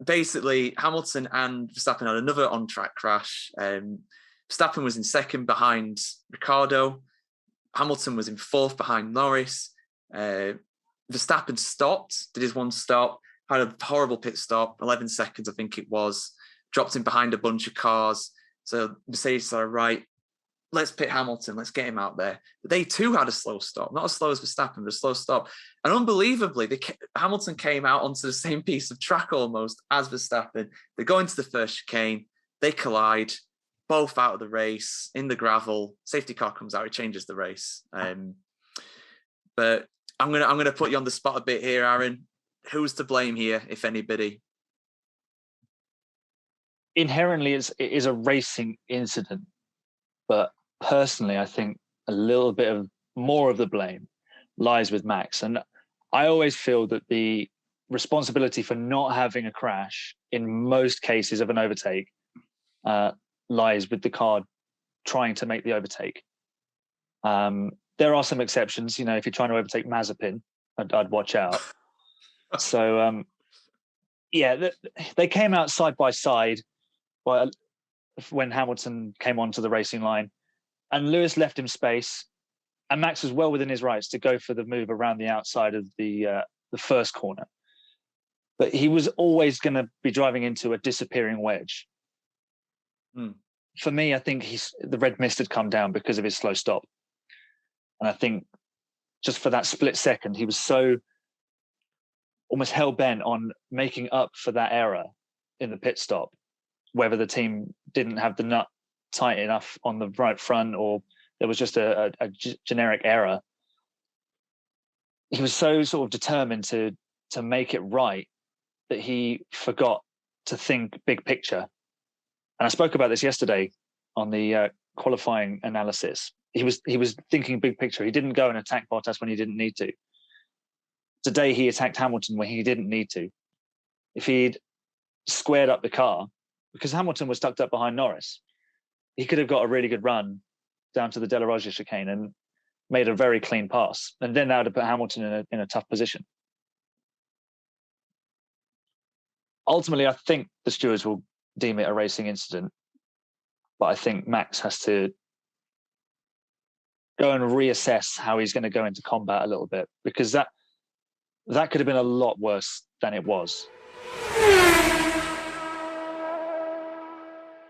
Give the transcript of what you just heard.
basically, Hamilton and Verstappen had another on-track crash. Verstappen was in second behind Ricciardo. Hamilton was in fourth behind Norris. Verstappen stopped, did his one stop, had a horrible pit stop, 11 seconds, I think it was, dropped in behind a bunch of cars. So Mercedes said, right, let's pit Hamilton, let's get him out there. But they too had a slow stop, not as slow as Verstappen, but a slow stop. And unbelievably, Hamilton came out onto the same piece of track almost as Verstappen. They go into the first chicane, they collide, both out of the race, in the gravel. Safety car comes out, it changes the race. But I'm gonna put you on the spot a bit here, Aaron. Who's to blame here, if anybody? Inherently, it is a racing incident, but personally, I think a little bit of more of the blame lies with Max. And I always feel that the responsibility for not having a crash in most cases of an overtake lies with the car trying to make the overtake. There are some exceptions, you know, if you're trying to overtake Mazepin, I'd watch out. So, they came out side by side when Hamilton came onto the racing line, and Lewis left him space, and Max was well within his rights to go for the move around the outside of the first corner. But he was always going to be driving into a disappearing wedge. For me, I think the red mist had come down because of his slow stop. And I think just for that split second, he was so almost hell-bent on making up for that error in the pit stop, whether the team didn't have the nut tight enough on the right front or there was just a generic error. He was so sort of determined to make it right that he forgot to think big picture. And I spoke about this yesterday on the qualifying analysis. He was thinking big picture. He didn't go and attack Bottas when he didn't need to. Today, he attacked Hamilton when he didn't need to. If he'd squared up the car, because Hamilton was tucked up behind Norris, he could have got a really good run down to the Della Roggia chicane and made a very clean pass. And then that would have put Hamilton in a tough position. Ultimately, I think the stewards will deem it a racing incident, but I think Max has to go and reassess how he's going to go into combat a little bit, because that could have been a lot worse than it was.